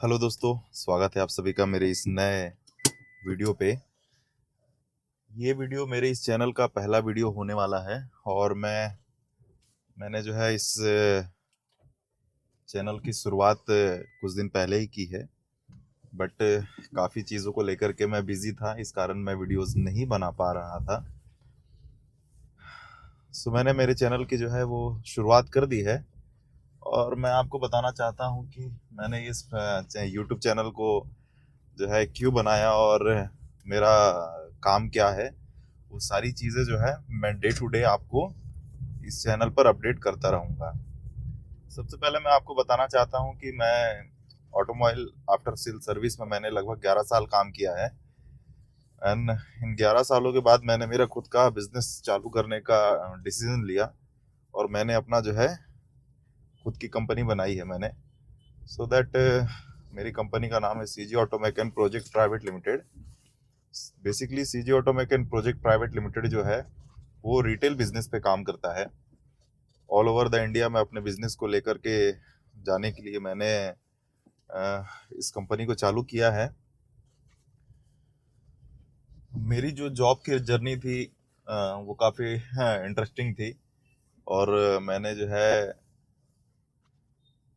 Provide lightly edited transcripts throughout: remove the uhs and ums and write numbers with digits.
Hello दोस्तों, स्वागत है आप सभी का मेरे इस नए वीडियो पे। ये वीडियो मेरे इस चैनल का पहला वीडियो होने वाला है और मैंने जो है इस चैनल की शुरुआत कुछ दिन पहले ही की है। बट काफ़ी चीज़ों को लेकर के मैं बिज़ी था, इस कारण मैं वीडियोस नहीं बना पा रहा था। सो मैंने मेरे चैनल की जो है वो शुरुआत कर दी है और मैं आपको बताना चाहता हूँ कि मैंने इस यूट्यूब चैनल को जो है क्यों बनाया और मेरा काम क्या है। वो सारी चीज़ें जो है मैं डे टू डे आपको इस चैनल पर अपडेट करता रहूँगा। सबसे पहले मैं आपको बताना चाहता हूँ कि मैं ऑटोमोबाइल आफ्टर सेल सर्विस में मैंने लगभग 11 साल काम किया है। एंड इन 11 सालों के बाद मैंने मेरा खुद का बिजनेस चालू करने का डिसीजन लिया और मैंने अपना जो है खुद की कंपनी बनाई है मैंने। सो दैट मेरी कंपनी का नाम है CG Automech and project private limited. Basically CG Automech and project private limited जो है वो रिटेल बिजनेस पे काम करता है। ऑल ओवर द इंडिया में अपने बिजनेस को लेकर के जाने के लिए मैंने इस कंपनी को चालू किया है। मेरी जो जॉब की जर्नी थी वो काफ़ी इंटरेस्टिंग थी और मैंने जो है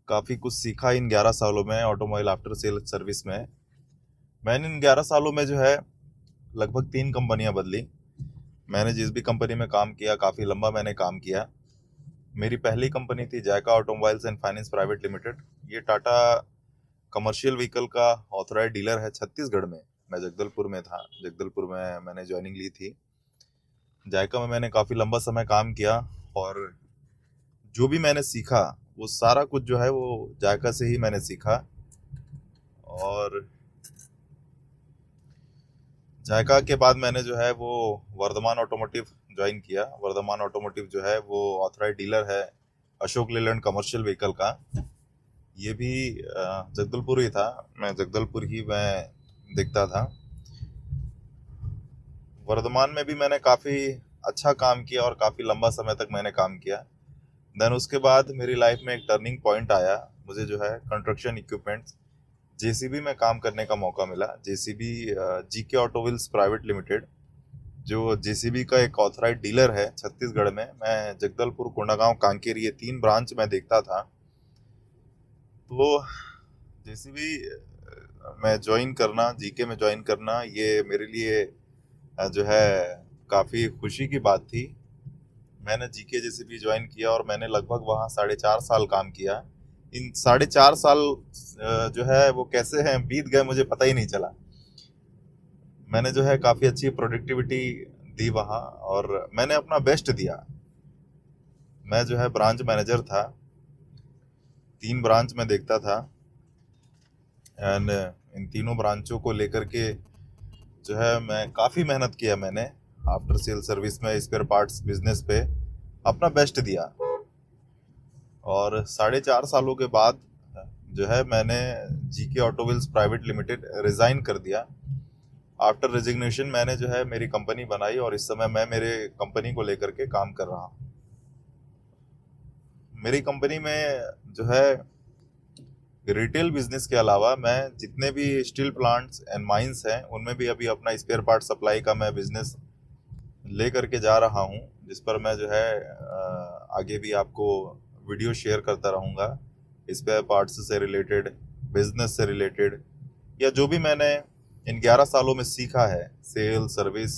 काफ़ी कुछ सीखा इन 11 सालों में ऑटोमोबाइल आफ्टर सेल सर्विस में। मैंने इन 11 सालों में जो है लगभग 3 कंपनियां बदली। मैंने जिस भी कंपनी में काम किया काफ़ी लंबा मैंने काम किया। मेरी पहली कंपनी थी Zaika automobiles and finance private limited. ये टाटा कमर्शियल व्हीकल का ऑथराइज डीलर है छत्तीसगढ़ में। मैं जगदलपुर में था, जगदलपुर में मैंने ज्वाइनिंग ली थी। जायका में मैंने काफ़ी लंबा समय काम किया और जो भी मैंने सीखा वो सारा कुछ जो है वो जायका से ही मैंने सीखा। और जायका के बाद मैंने जो है वो वर्धमान ऑटोमोटिव ज्वाइन किया। वर्धमान ऑटोमोटिव जो है वो ऑथराइज डीलर है अशोक लेलैंड कमर्शियल व्हीकल का। ये भी जगदलपुर ही था, मैं जगदलपुर ही मैं दिखता था। वर्धमान में भी मैंने काफ़ी अच्छा काम किया और काफ़ी लंबा समय तक मैंने काम किया। देन उसके बाद मेरी लाइफ में एक टर्निंग पॉइंट आया। मुझे जो है कंस्ट्रक्शन इक्विपमेंट्स जेसीबी में काम करने का मौका मिला। JCB GK Autowheels private limited जो जेसीबी का एक ऑथराइज डीलर है छत्तीसगढ़ में। मैं जगदलपुर, कोंडागांव, कांकेर ये 3 ब्रांच में देखता था। तो जेसीबी में ज्वाइन करना, जीके में ज्वाइन करना, ये मेरे लिए जो है काफ़ी खुशी की बात थी। मैंने जीके जेसीबी ज्वाइन किया और मैंने लगभग वहाँ 4.5 साल काम किया। इन 4.5 साल जो है वो कैसे हैं बीत गए मुझे पता ही नहीं चला। मैंने जो है काफ़ी अच्छी प्रोडक्टिविटी दी वहाँ और मैंने अपना बेस्ट दिया। मैं जो है ब्रांच मैनेजर था, 3 ब्रांच में देखता था। एंड इन तीनों ब्रांचों को लेकर के जो है मैं काफ़ी मेहनत किया। मैंने आफ्टर सेल सर्विस में स्पेयर पार्ट्स बिजनेस पे अपना बेस्ट दिया और 4.5 सालों के बाद जो है मैंने GK Autowheels private limited resign कर दिया। आफ्टर रेजिग्नेशन मैंने जो है मेरी कंपनी बनाई और इस समय मैं मेरे कंपनी को लेकर के काम कर रहा हूँ। मेरी कंपनी में जो है रिटेल बिजनेस के अलावा मैं जितने भी स्टील प्लांट्स एंड माइंस हैं उनमें भी अभी अपना स्पेयर पार्ट सप्लाई का मैं बिजनेस ले करके जा रहा हूँ, जिस पर मैं जो है आगे भी आपको वीडियो शेयर करता रहूँगा। स्पेयर पार्ट्स से रिलेटेड, बिजनेस से रिलेटेड, या जो भी मैंने इन 11 सालों में सीखा है, sale, service,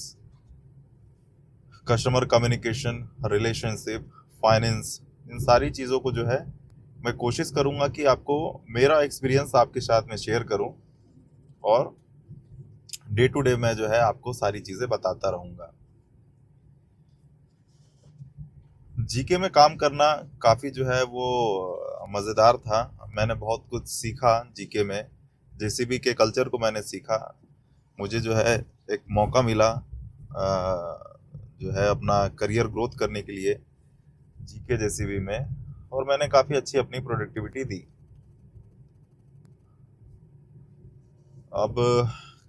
customer communication, relationship, finance, इन सारी चीज़ों को जो है मैं कोशिश करूँगा कि आपको मेरा एक्सपीरियंस आपके साथ में शेयर करूँ और डे टू डे मैं जो है आपको सारी चीज़ें बताता रहूँगा। जीके में काम करना काफ़ी जो है वो मज़ेदार था। मैंने बहुत कुछ सीखा जीके में, जेसीबी के कल्चर को मैंने सीखा। मुझे जो है एक मौका मिला जो है अपना करियर ग्रोथ करने के लिए जीके जेसीबी में और मैंने काफ़ी अच्छी अपनी प्रोडक्टिविटी दी। अब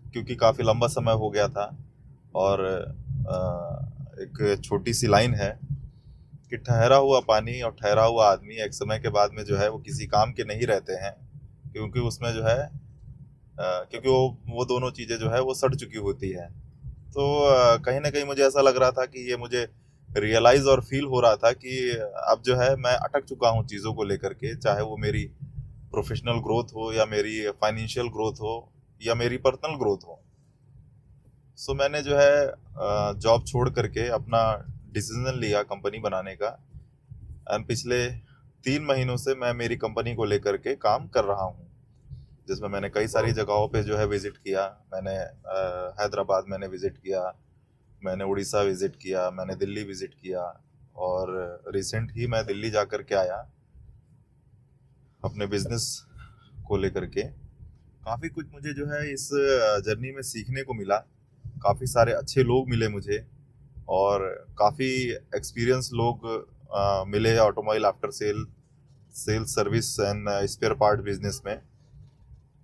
क्योंकि काफ़ी लंबा समय हो गया था और एक छोटी सी लाइन है कि ठहरा हुआ पानी और ठहरा हुआ आदमी एक समय के बाद में जो है वो किसी काम के नहीं रहते हैं। क्योंकि उसमें जो है क्योंकि वो दोनों चीज़ें जो है वो सड़ चुकी होती है। तो कहीं ना कहीं मुझे ऐसा लग रहा था कि ये मुझे रियलाइज और फील हो रहा था कि अब जो है मैं अटक चुका हूँ चीज़ों को लेकर के, चाहे वो मेरी प्रोफेशनल ग्रोथ हो या मेरी फाइनेंशियल ग्रोथ हो या मेरी पर्सनल ग्रोथ हो। सो मैंने जो है जॉब छोड़ करके अपना डिसीजन लिया कंपनी बनाने का। एंड पिछले 3 महीनों से मैं मेरी कंपनी को लेकर के काम कर रहा हूँ, जिसमें मैंने कई सारी जगहों पे जो है विजिट किया। मैंने हैदराबाद मैंने विजिट किया, मैंने उड़ीसा विजिट किया, मैंने दिल्ली विजिट किया, और रिसेंट ही मैं दिल्ली जा कर के आया अपने बिजनेस को लेकर के। काफ़ी कुछ मुझे जो है इस जर्नी में सीखने को मिला। काफ़ी सारे अच्छे लोग मिले मुझे, और काफ़ी एक्सपीरियंस लोग मिले automobile after sales service and spare part business में।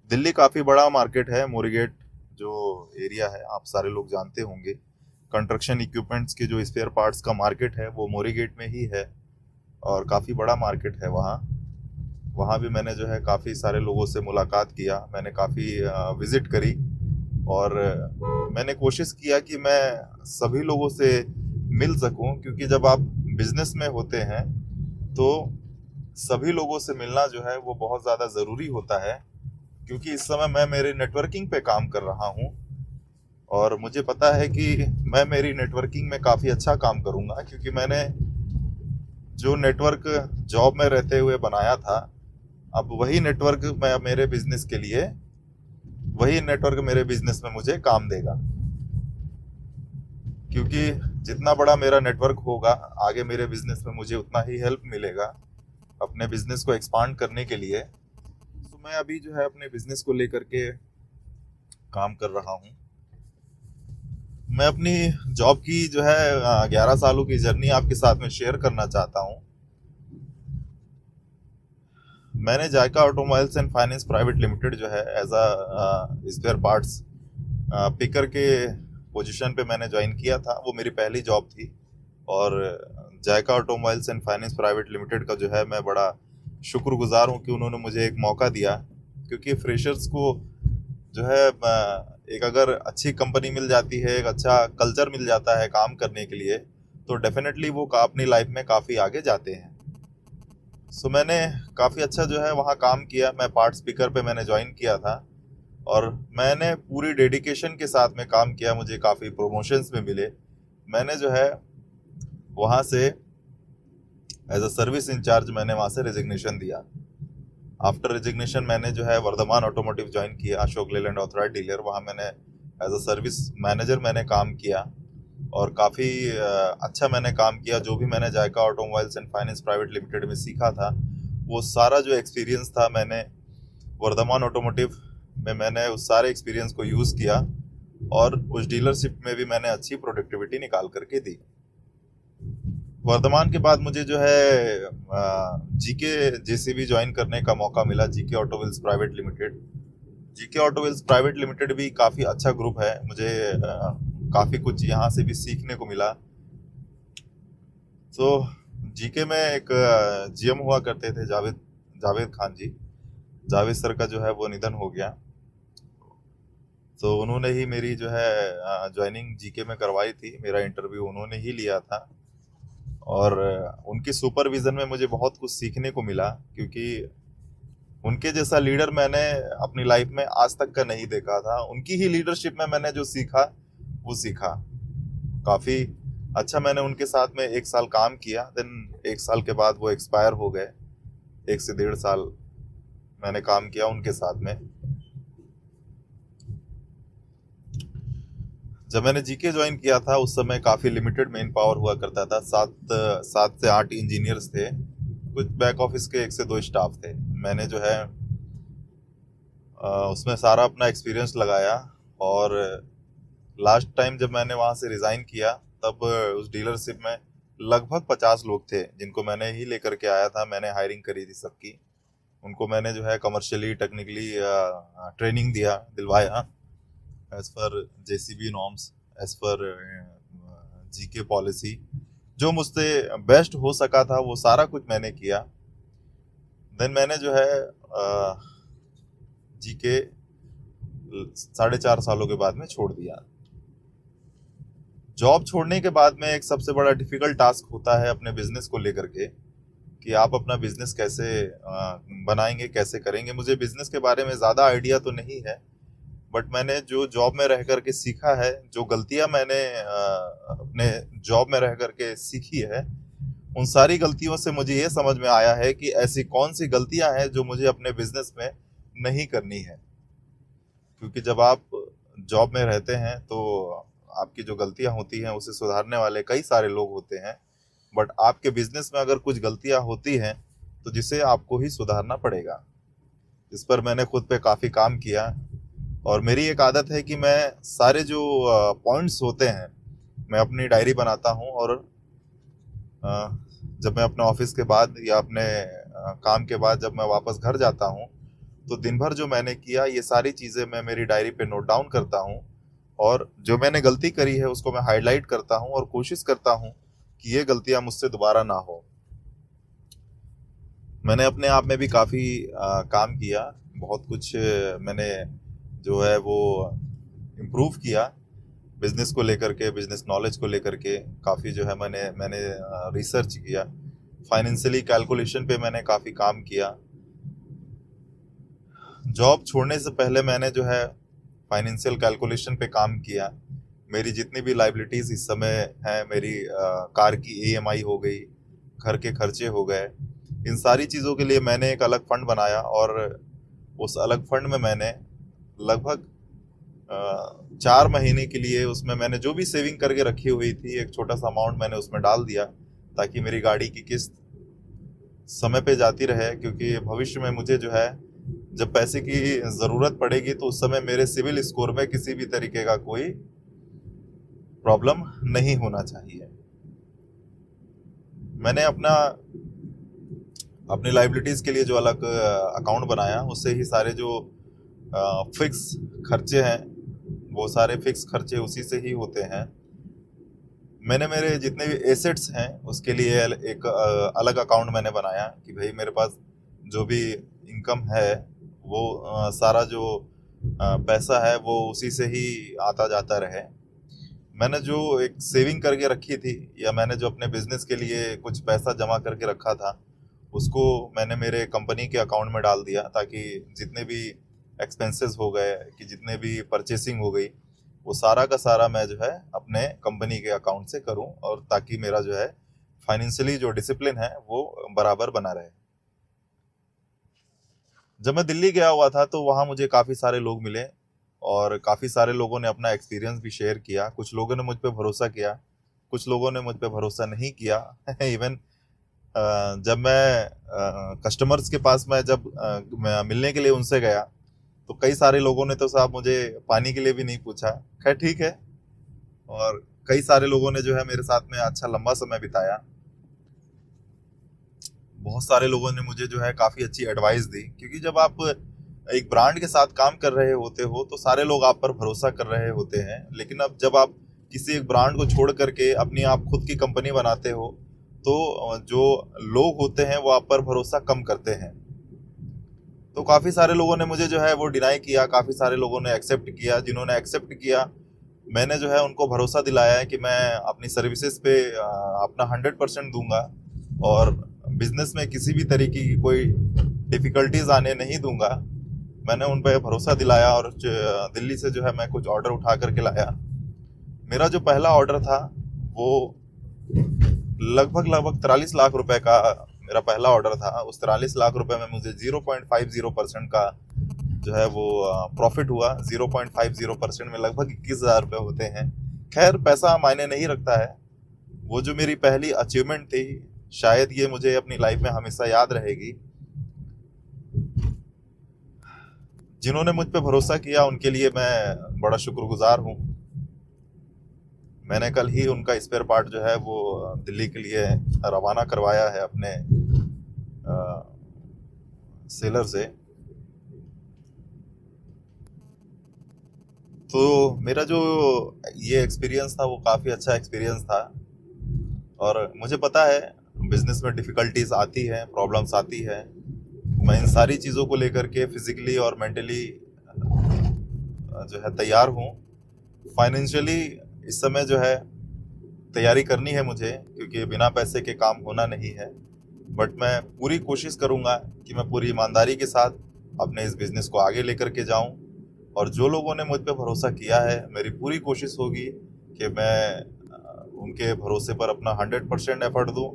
दिल्ली काफ़ी बड़ा मार्केट है। मोरीगेट जो एरिया है आप सारे लोग जानते होंगे। कंस्ट्रक्शन इक्विपमेंट्स के जो स्पेयर पार्ट्स का मार्केट है वो मोरीगेट में ही है, और काफ़ी बड़ा मार्केट है वहाँ। वहाँ भी मैंने जो है काफ़ी सारे लोगों से मुलाकात किया, मैंने काफ़ी विज़िट करी, और मैंने कोशिश किया कि मैं सभी लोगों से मिल सकूं, क्योंकि जब आप बिजनेस में होते हैं तो सभी लोगों से मिलना जो है वो बहुत ज़्यादा ज़रूरी होता है। क्योंकि इस समय मैं मेरे नेटवर्किंग पे काम कर रहा हूं, और मुझे पता है कि मैं मेरी नेटवर्किंग में काफ़ी अच्छा काम करूंगा, क्योंकि मैंने जो नेटवर्क जॉब में रहते हुए बनाया था, अब वही नेटवर्क मैं मेरे बिजनेस के लिए, वही नेटवर्क मेरे बिजनेस में मुझे काम देगा। क्योंकि जितना बड़ा मेरा नेटवर्क होगा आगे मेरे बिजनेस में मुझे उतना ही हेल्प मिलेगा अपने बिजनेस को एक्सपांड करने के लिए। तो मैं अभी जो है अपने बिजनेस को लेकर के काम कर रहा हूँ। मैं अपनी जॉब की जो है 11 सालों की जर्नी आपके साथ में शेयर करना चाहता हूँ। मैंने Zaika automobiles and finance private limited जो है as a spare parts picker के पोजीशन पे मैंने ज्वाइन किया था। वो मेरी पहली जॉब थी, और Zaika automobiles and finance private limited का जो है मैं बड़ा शुक्रगुजार हूँ कि उन्होंने मुझे एक मौका दिया। क्योंकि फ्रेशर्स को जो है एक अगर अच्छी कंपनी मिल जाती है, एक अच्छा कल्चर मिल जाता है काम करने के लिए, तो डेफिनेटली वो अपनी लाइफ में काफ़ी आगे जाते हैं। सो मैंने काफ़ी अच्छा जो है वहाँ काम किया। मैं पार्ट स्पीकर पे मैंने ज्वाइन किया था, और मैंने पूरी डेडिकेशन के साथ में काम किया। मुझे काफ़ी प्रमोशंस में मिले। मैंने जो है वहाँ से एज अ सर्विस इंचार्ज मैंने वहाँ से रेजिग्नेशन दिया। आफ्टर रेजिग्नेशन मैंने जो है वर्धमान ऑटोमोटिव ज्वाइन किया, अशोक लेलैंड ऑथराइज्ड डीलर। वहाँ मैंने एज अ सर्विस मैनेजर मैंने काम किया, और काफ़ी अच्छा मैंने काम किया। जो भी मैंने Zaika automobiles and finance private limited में सीखा था, वो सारा जो एक्सपीरियंस था मैंने वर्धमान ऑटोमोटिव में मैंने उस सारे एक्सपीरियंस को यूज़ किया, और उस डीलरशिप में भी मैंने अच्छी प्रोडक्टिविटी निकाल करके दी। वर्धमान के बाद मुझे जो है जीके जेसीबी ज्वाइन करने का मौका मिला, GK Autowheels private limited. GK Autowheels private limited भी काफ़ी अच्छा ग्रुप है। मुझे काफ़ी कुछ यहाँ से भी सीखने को मिला। तो जीके में एक जीएम हुआ करते थे जावेद खान जी। जावेद सर का जो है वो निधन हो गया, तो उन्होंने ही मेरी जो है ज्वाइनिंग जीके में करवाई थी। मेरा इंटरव्यू उन्होंने ही लिया था, और उनकी सुपरविज़न में मुझे बहुत कुछ सीखने को मिला। क्योंकि उनके जैसा लीडर मैंने अपनी लाइफ में आज तक का नहीं देखा था। उनकी ही लीडरशिप में मैंने जो सीखा वो सीखा काफ़ी अच्छा। मैंने उनके साथ में 1 साल काम किया, देन 1 साल के बाद वो एक्सपायर हो गए। 1 से 1.5 साल मैंने काम किया उनके साथ में। जब मैंने जीके ज्वाइन किया था उस समय काफ़ी लिमिटेड मैन पावर हुआ करता था। 7 से 8 इंजीनियर्स थे, कुछ बैक ऑफिस के 1 से 2 स्टाफ थे। मैंने जो है उसमें सारा अपना एक्सपीरियंस लगाया, और लास्ट टाइम जब मैंने वहाँ से रिज़ाइन किया तब उस डीलरशिप में लगभग 50 लोग थे, जिनको मैंने ही लेकर के आया था। मैंने हायरिंग करी थी सबकी। उनको मैंने जो है कमर्शियली टेक्निकली ट्रेनिंग दिलवाया as per JCB norms, as per GK policy. जो मुझसे बेस्ट हो सका था वो सारा कुछ मैंने किया। देन मैंने जो है जी के 4.5 सालों के बाद में छोड़ दिया। जॉब छोड़ने के बाद में एक सबसे बड़ा डिफिकल्ट टास्क होता है अपने बिजनेस को लेकर के, कि आप अपना बिजनेस कैसे बनाएंगे, कैसे करेंगे। मुझे बिजनेस के बारे में ज़्यादा आइडिया तो नहीं है, बट मैंने जो जॉब में रह करके सीखा है, जो गलतियां मैंने अपने जॉब में रह करके सीखी है, उन सारी गलतियों से मुझे ये समझ में आया है कि ऐसी कौन सी गलतियां हैं जो मुझे अपने बिजनेस में नहीं करनी है। क्योंकि जब आप जॉब में रहते हैं तो आपकी जो गलतियां होती हैं उसे सुधारने वाले कई सारे लोग होते हैं, बट आपके बिजनेस में अगर कुछ गलतियां होती हैं तो जिसे आपको ही सुधारना पड़ेगा। इस पर मैंने खुद पे काफ़ी काम किया, और मेरी एक आदत है कि मैं सारे जो पॉइंट्स होते हैं मैं अपनी डायरी बनाता हूँ, और जब मैं अपने ऑफिस के बाद या अपने काम के बाद जब मैं वापस घर जाता हूँ तो दिन भर जो मैंने किया ये सारी चीज़ें मैं मेरी डायरी पे नोट डाउन करता हूँ, और जो मैंने गलती करी है उसको मैं हाईलाइट करता हूँ और कोशिश करता हूँ कि ये गलतियाँ मुझसे दोबारा ना हो। मैंने अपने आप में भी काफ़ी काम किया, बहुत कुछ मैंने जो है वो इम्प्रूव किया बिजनेस को लेकर के, बिजनेस नॉलेज को लेकर के। काफ़ी जो है मैंने रिसर्च किया, फाइनेंशियली कैलकुलेशन पे मैंने काफ़ी काम किया। जॉब छोड़ने से पहले मैंने जो है फाइनेंशियल कैलकुलेशन पे काम किया। मेरी जितनी भी लाइबिलिटीज़ इस समय हैं, मेरी कार की ईएमआई हो गई, घर के खर्चे हो गए, इन सारी चीज़ों के लिए मैंने एक अलग फंड बनाया, और उस अलग फंड में मैंने लगभग 4 महीने के लिए उसमें मैंने जो भी सेविंग करके रखी हुई थी एक छोटा सा अमाउंट मैंने उसमें डाल दिया, ताकि मेरी गाड़ी की किस्त समय पे जाती रहे। क्योंकि भविष्य में मुझे जो है जब पैसे की ज़रूरत पड़ेगी तो उस समय मेरे सिविल स्कोर में किसी भी तरीके का कोई प्रॉब्लम नहीं होना चाहिए। मैंने अपनी लाइबिलिटीज़ के लिए जो अलग अकाउंट बनाया, उससे ही सारे जो फिक्स खर्चे हैं वो सारे फिक्स खर्चे उसी से ही होते हैं। मैंने मेरे जितने भी एसेट्स हैं उसके लिए एक अलग अकाउंट मैंने बनाया, कि भाई मेरे पास जो भी इनकम है वो सारा जो पैसा है वो उसी से ही आता जाता रहे। मैंने जो एक सेविंग करके रखी थी, या मैंने जो अपने बिजनेस के लिए कुछ पैसा जमा करके रखा था, उसको मैंने मेरे कंपनी के अकाउंट में डाल दिया, ताकि जितने भी एक्सपेंसेस हो गए, कि जितने भी परचेसिंग हो गई, वो सारा का सारा मैं जो है अपने कंपनी के अकाउंट से करूं, और ताकि मेरा जो है फाइनेंशियली जो डिसिप्लिन है वो बराबर बना रहे। जब मैं दिल्ली गया हुआ था तो वहाँ मुझे काफ़ी सारे लोग मिले, और काफ़ी सारे लोगों ने अपना एक्सपीरियंस भी शेयर किया। कुछ लोगों ने मुझ पे भरोसा किया, कुछ लोगों ने मुझ पे भरोसा नहीं किया। इवन जब मैं कस्टमर्स के पास मैं जब मैं मिलने के लिए उनसे गया तो कई सारे लोगों ने तो साहब मुझे पानी के लिए भी नहीं पूछा। खैर ठीक है। और कई सारे लोगों ने जो है मेरे साथ में अच्छा लंबा समय बिताया। बहुत सारे लोगों ने मुझे जो है काफ़ी अच्छी एडवाइस दी, क्योंकि जब आप एक ब्रांड के साथ काम कर रहे होते हो तो सारे लोग आप पर भरोसा कर रहे होते हैं। लेकिन अब जब आप किसी एक ब्रांड को छोड़ करके अपनी आप खुद की कंपनी बनाते हो तो जो लोग होते हैं वो आप पर भरोसा कम करते हैं। तो काफ़ी सारे लोगों ने मुझे जो है वो डिनाई किया, काफ़ी सारे लोगों ने एक्सेप्ट किया। जिन्होंने एक्सेप्ट किया मैंने जो है उनको भरोसा दिलाया है कि मैं अपनी सर्विसेज पे अपना 100% दूंगा, और बिजनेस में किसी भी तरीके की कोई डिफ़िकल्टीज आने नहीं दूंगा। मैंने उन पर भरोसा दिलाया, और दिल्ली से जो है मैं कुछ ऑर्डर उठा करके लाया। मेरा जो पहला ऑर्डर था वो लगभग 43 लाख रुपए का मेरा पहला ऑर्डर था। उस 43 लाख रुपए में मुझे 0.50% का जो है वो प्रॉफिट हुआ। 0.50% में लगभग 21,000 रुपये होते हैं। खैर पैसा मायने नहीं रखता है, वो जो मेरी पहली अचीवमेंट थी शायद ये मुझे अपनी लाइफ में हमेशा याद रहेगी। जिन्होंने मुझ पे भरोसा किया उनके लिए मैं बड़ा शुक्रगुजार हूँ। मैंने कल ही उनका स्पेयर पार्ट जो है वो दिल्ली के लिए रवाना करवाया है अपने सेलर से। तो मेरा जो ये एक्सपीरियंस था वो काफ़ी अच्छा एक्सपीरियंस था, और मुझे पता है बिजनेस में डिफ़िकल्टीज आती हैं, प्रॉब्लम्स आती हैं, मैं इन सारी चीज़ों को लेकर के फिजिकली और मेंटली जो है तैयार हूँ। फाइनेंशियली इस समय जो है तैयारी करनी है मुझे, क्योंकि बिना पैसे के काम होना नहीं है। बट मैं पूरी कोशिश करूँगा कि मैं पूरी ईमानदारी के साथ अपने इस बिज़नेस को आगे लेकर के जाऊँ, और जो लोगों ने मुझ पे भरोसा किया है, मेरी पूरी कोशिश होगी कि मैं उनके भरोसे पर अपना 100% एफर्ट दूँ,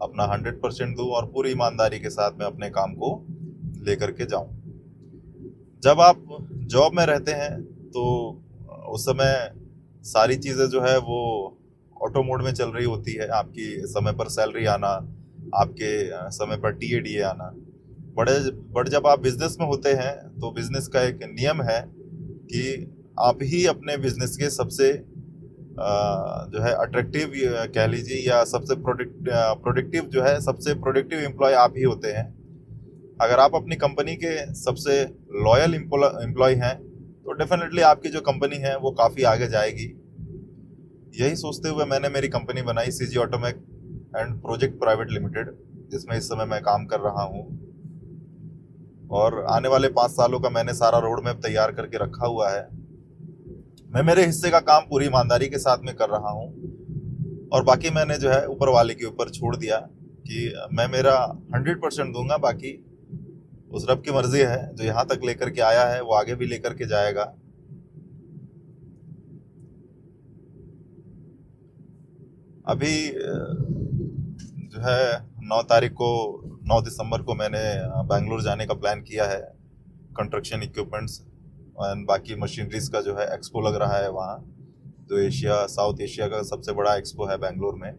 अपना 100% दूँ, और पूरी ईमानदारी के साथ मैं अपने काम को लेकर के जाऊँ। जब आप जॉब में रहते हैं तो उस समय सारी चीज़ें जो है वो ऑटो मोड में चल रही होती है। आपकी समय पर सैलरी आना, आपके समय पर टीए आना। बट जब आप बिजनेस में होते हैं तो बिजनेस का एक नियम है कि आप ही अपने बिजनेस के सबसे जो है अट्रैक्टिव कह लीजिए, या सबसे प्रोडक्टिव जो है, सबसे प्रोडक्टिव एम्प्लॉय आप ही होते हैं। अगर आप अपनी कंपनी के सबसे लॉयल एम्प्लॉय हैं तो डेफिनेटली आपकी जो कंपनी है वो काफ़ी आगे जाएगी। यही सोचते हुए मैंने मेरी कंपनी बनाई, CG Automech and project private limited, जिसमें इस समय मैं काम कर रहा हूँ। और आने वाले 5 सालों का मैंने सारा रोड मैप तैयार करके रखा हुआ है। मैं मेरे हिस्से का काम पूरी ईमानदारी के साथ में कर रहा हूँ, और बाकी मैंने जो है ऊपर वाले के ऊपर छोड़ दिया कि मैं मेरा 100% दूंगा। बाकी उस रब की मर्जी है, जो यहाँ तक लेकर के आया है वो आगे भी लेकर के जाएगा। अभी जो है 9 तारीख को 9 दिसंबर को मैंने बेंगलोर जाने का प्लान किया है। कंस्ट्रक्शन इक्विपमेंट्स एंड बाकी मशीनरीज का जो है एक्सपो लग रहा है वहाँ, जो एशिया साउथ एशिया का सबसे बड़ा एक्सपो है बेंगलोर में।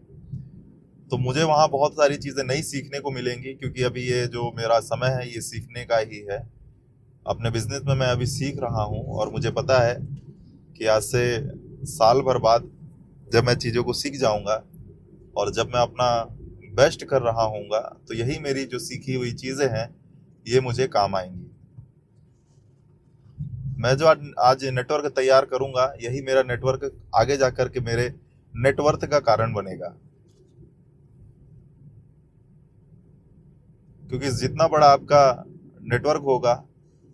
तो मुझे वहाँ बहुत सारी चीज़ें नई सीखने को मिलेंगी, क्योंकि अभी ये जो मेरा समय है ये सीखने का ही है। अपने बिजनेस में मैं अभी सीख रहा हूँ, और मुझे पता है कि आज से साल भर बाद जब मैं चीज़ों को सीख जाऊँगा और जब मैं अपना बेस्ट कर रहा हूँगा, तो यही मेरी जो सीखी हुई चीज़ें हैं ये मुझे काम आएंगी। मैं जो आज नेटवर्क तैयार करूँगा, यही मेरा नेटवर्क आगे जा कर के मेरे नेटवर्थ का कारण बनेगा। क्योंकि जितना बड़ा आपका नेटवर्क होगा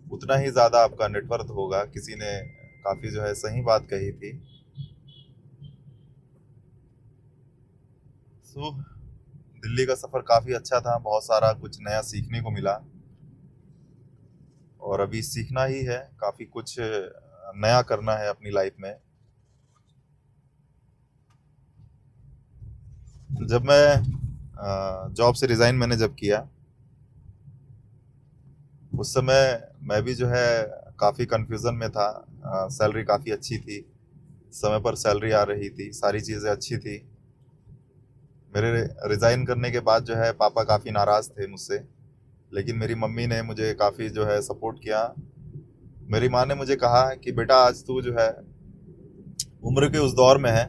उतना ही ज़्यादा आपका नेटवर्थ होगा। किसी ने काफ़ी जो है सही बात कही थी। सो दिल्ली का सफ़र काफ़ी अच्छा था, बहुत सारा कुछ नया सीखने को मिला, और अभी सीखना ही है, काफ़ी कुछ नया करना है अपनी लाइफ में। जब मैं जॉब से रिज़ाइन मैंने जब किया, उस समय मैं भी जो है काफ़ी कन्फ्यूज़न में था। सैलरी काफ़ी अच्छी थी, समय पर सैलरी आ रही थी, सारी चीज़ें अच्छी थी। मेरे रिज़ाइन करने के बाद जो है पापा काफ़ी नाराज़ थे मुझसे, लेकिन मेरी मम्मी ने मुझे काफ़ी जो है सपोर्ट किया। मेरी माँ ने मुझे कहा कि बेटा, आज तू जो है उम्र के उस दौर में है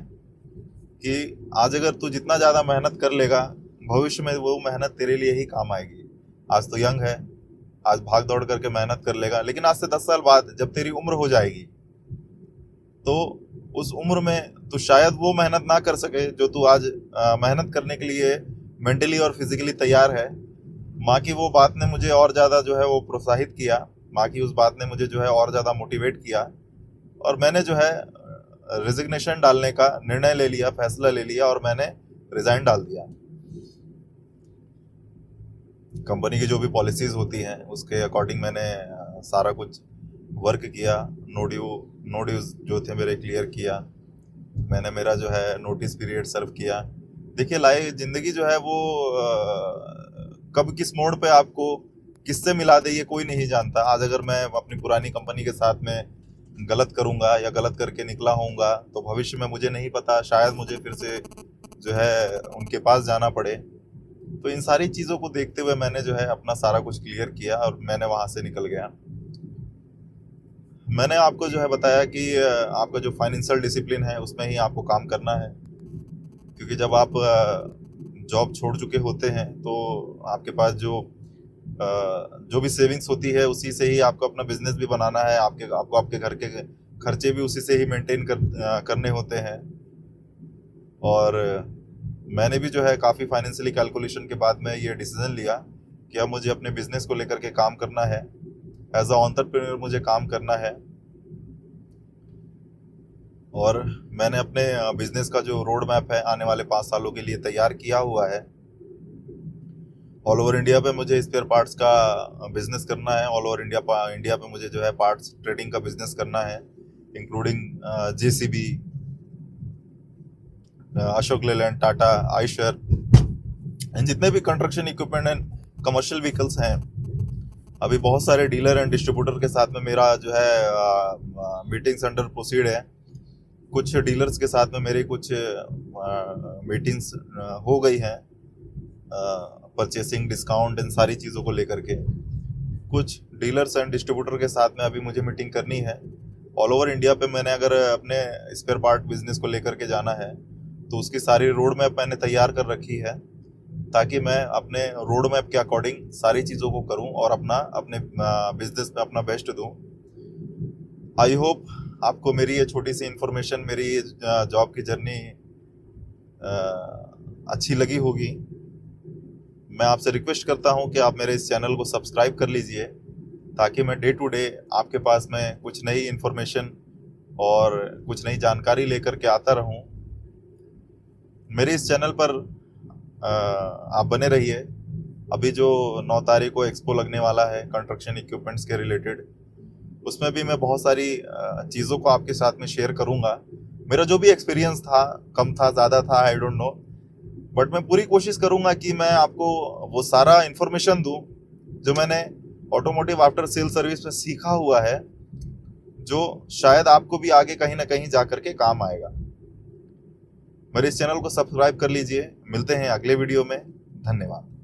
कि आज अगर तू जितना ज़्यादा मेहनत कर लेगा, भविष्य में वो मेहनत तेरे लिए ही काम आएगी। आज तो यंग है, आज भाग दौड़ करके मेहनत कर लेगा, लेकिन आज से 10 साल बाद जब तेरी उम्र हो जाएगी तो उस उम्र में तू शायद वो मेहनत ना कर सके जो तू आज मेहनत करने के लिए मेंटली और फिजिकली तैयार है। माँ की वो बात ने मुझे और ज़्यादा जो है वो प्रोत्साहित किया। माँ की उस बात ने मुझे जो है और ज़्यादा मोटिवेट किया, और मैंने जो है रिजिग्नेशन डालने का निर्णय ले लिया, फैसला ले लिया, और मैंने रिज़ाइन डाल दिया। कंपनी की जो भी पॉलिसीज़ होती हैं उसके अकॉर्डिंग मैंने सारा कुछ वर्क किया। नो ड्यूज़ जो थे मेरे क्लियर किया। मैंने मेरा जो है नोटिस पीरियड सर्व किया। देखिए, लाइफ ज़िंदगी जो है वो कब किस मोड़ पे आपको किससे मिला दे ये कोई नहीं जानता। आज अगर मैं अपनी पुरानी कंपनी के साथ में गलत करूँगा या गलत करके निकला होऊंगा तो भविष्य में मुझे नहीं पता, शायद मुझे फिर से जो है उनके पास जाना पड़े। तो इन सारी चीज़ों को देखते हुए मैंने जो है अपना सारा कुछ क्लियर किया और मैंने वहाँ से निकल गया। मैंने आपको जो है बताया कि आपका जो फाइनेंशियल डिसिप्लिन है उसमें ही आपको काम करना है, क्योंकि जब आप जॉब छोड़ चुके होते हैं तो आपके पास जो भी सेविंग्स होती है उसी से ही आपको अपना बिजनेस भी बनाना है। आपको आपके घर के खर्चे भी उसी से ही मेंटेन करने होते हैं। और मैंने भी जो है काफ़ी फाइनेंशियली कैलकुलेशन के बाद में ये डिसीजन लिया कि अब मुझे अपने बिजनेस को लेकर के काम करना है, एज अ एंटरप्रेन्योर मुझे काम करना है। और मैंने अपने बिजनेस का जो रोड मैप है आने वाले 5 सालों के लिए तैयार किया हुआ है। ऑल ओवर इंडिया पे मुझे स्पेयर पार्ट्स का बिजनेस करना है। ऑल ओवर इंडिया पे मुझे जो है पार्ट्स ट्रेडिंग का बिजनेस करना है, including JCB, Ashok Leyland, Tata, Eicher, and जितने भी construction equipment and commercial vehicles हैं। अभी बहुत सारे डीलर एंड डिस्ट्रीब्यूटर के साथ में मेरा जो है मीटिंग्स अंडर प्रोसीड है। कुछ डीलर्स के साथ में मेरी कुछ मीटिंग्स हो गई हैं, परचेसिंग, डिस्काउंट, इन सारी चीज़ों को लेकर के। कुछ डीलर्स एंड डिस्ट्रीब्यूटर के साथ में अभी मुझे मीटिंग करनी है। ऑल ओवर इंडिया पे मैंने अगर अपने स्पेयर पार्ट बिजनेस को लेकर के जाना है तो उसकी सारी रोड मैप मैंने तैयार कर रखी है, ताकि मैं अपने रोड मैप के अकॉर्डिंग सारी चीज़ों को करूं और अपने बिजनेस में अपना बेस्ट दूं। आई होप आपको मेरी ये छोटी सी इन्फॉर्मेशन, मेरी जॉब की जर्नी अच्छी लगी होगी। मैं आपसे रिक्वेस्ट करता हूं कि आप मेरे इस चैनल को सब्सक्राइब कर लीजिए, ताकि मैं डे टू डे आपके पास में कुछ नई इन्फॉर्मेशन और कुछ नई जानकारी लेकर के आता रहूं। मेरे इस चैनल पर आप बने रहिए। अभी जो 9 तारीख को एक्सपो लगने वाला है कंस्ट्रक्शन इक्विपमेंट्स के रिलेटेड, उसमें भी मैं बहुत सारी चीज़ों को आपके साथ में शेयर करूंगा। मेरा जो भी एक्सपीरियंस था, कम था, ज़्यादा था, आई डोंट नो, बट मैं पूरी कोशिश करूंगा कि मैं आपको वो सारा इन्फॉर्मेशन दूं जो मैंने ऑटोमोटिव आफ्टर सेल सर्विस में सीखा हुआ है, जो शायद आपको भी आगे कहीं ना कहीं जा करके काम आएगा। मेरे इस चैनल को सब्सक्राइब कर लीजिए। मिलते हैं अगले वीडियो में। धन्यवाद।